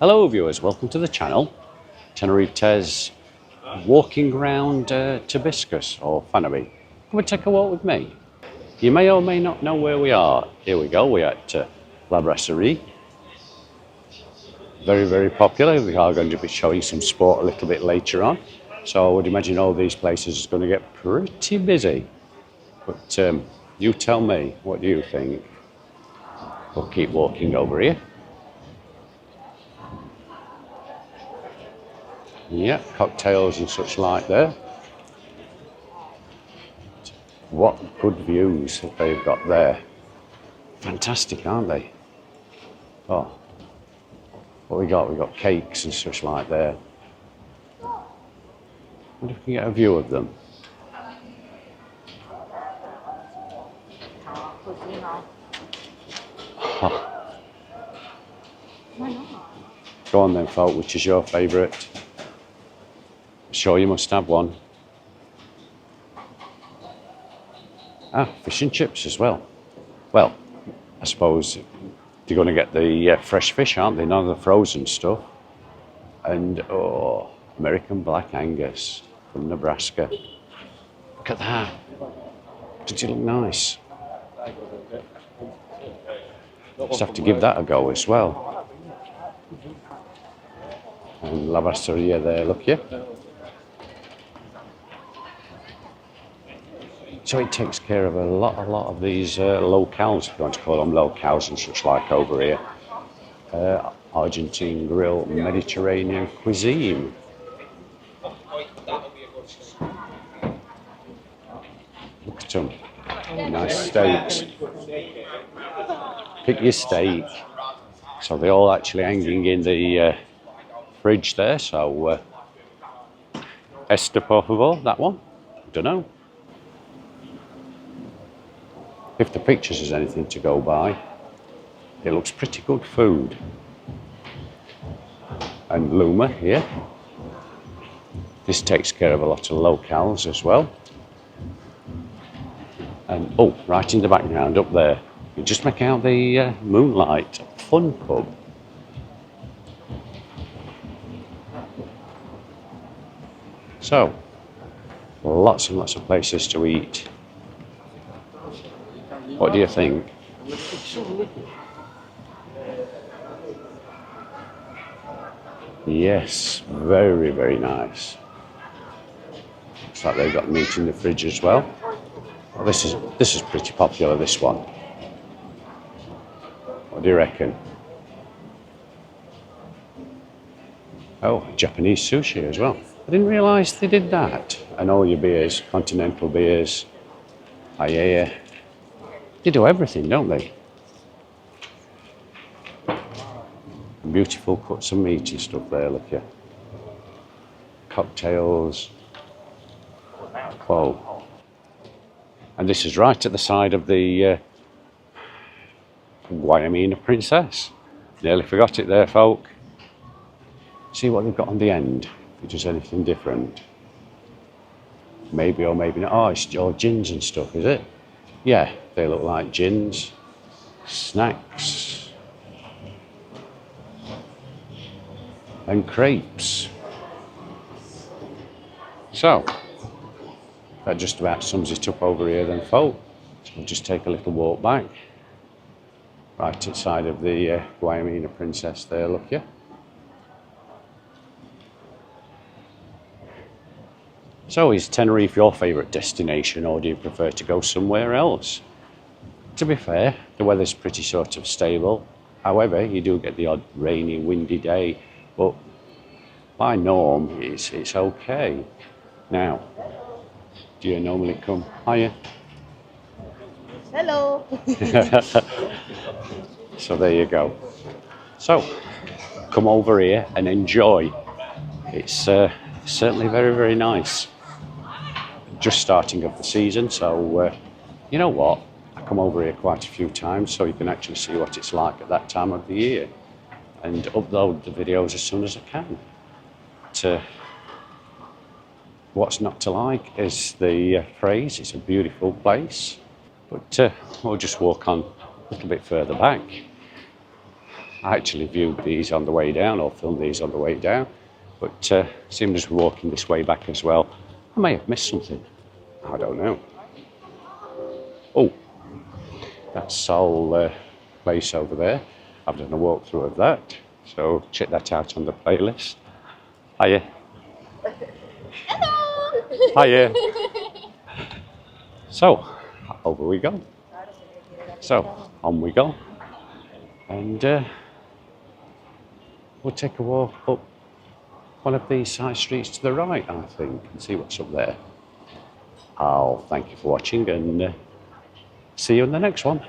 Hello viewers, welcome to the channel. Tenerife's walking around Torviscas or Fanabe. Come and take a walk with me. You may or may not know where we are. Here we go, we're at La Brasserie. Very, very popular. We are going to be showing some sport a little bit later on. So I would imagine all these places are going to get pretty busy. But you tell me, what do you think? We'll keep walking over here. Yeah, cocktails and such like there. What good views that they've got there. Fantastic, aren't they? Oh, what we got? We got cakes and such like there. I wonder if we can get a view of them. Oh. Go on then, folk, which is your favourite? Sure, you must have one. Ah, fish and chips as well. Well, I suppose they're going to get the fresh fish, aren't they? None of the frozen stuff. And, oh, American Black Angus from Nebraska. Look at that. Does it look nice? Just have to give that a go as well. And La Brasserie there, look here. So it takes care of a lot of these locales, if you want to call them locales and such like over here. Argentine grill, Mediterranean cuisine. Look at them, nice steaks. Pick your steak. So they're all actually hanging in the fridge there, so este por favor, that one, don't know. If the pictures is anything to go by, it looks pretty good food. And Luma here. This takes care of a lot of locales as well. And oh, right in the background up there, you just make out the Moonlight Fun Pub. So, lots and lots of places to eat. What do you think? Yes, very, very nice. Looks like they've got meat in the fridge as well. Well, this is pretty popular, this one. What do you reckon? Oh, Japanese sushi as well. I didn't realise they did that. And all your beers, continental beers, paella. They do everything, don't they? Beautiful cuts of meat and stuff there, look here. Cocktails. Whoa. And this is right at the side of the Guayamina Princess. Nearly forgot it there, folk. See what they've got on the end, if it does anything different. Maybe or maybe not. Oh, it's all gins and stuff, is it? Yeah, they look like gins, snacks, and crepes. So, that just about sums it up over here then, folk. So we'll just take a little walk back. Right outside of the Guayamina Princess there, look here. So is Tenerife your favourite destination, or do you prefer to go somewhere else? To be fair, the weather's pretty sort of stable. However, you do get the odd rainy, windy day, but by norm, it's okay. Now, do you normally come? Hiya. Hello. So there you go. So, come over here and enjoy. It's certainly very, very nice. Just starting of the season, so you know what? I come over here quite a few times so you can actually see what it's like at that time of the year and upload the videos as soon as I can. But, what's not to like is the phrase, it's a beautiful place. But we'll just walk on a little bit further back. I actually viewed these on the way down, or filmed these on the way down, but seeing as we're walking this way back as well, I may have missed something. I don't know. Oh, that Seoul place over there. I've done a walkthrough of that, so check that out on the playlist. Hiya. Hello. Hiya. So, over we go. So, on we go. And we'll take a walk up one of these side streets to the right, I think, and see what's up there. I'll thank you for watching and see you in the next one.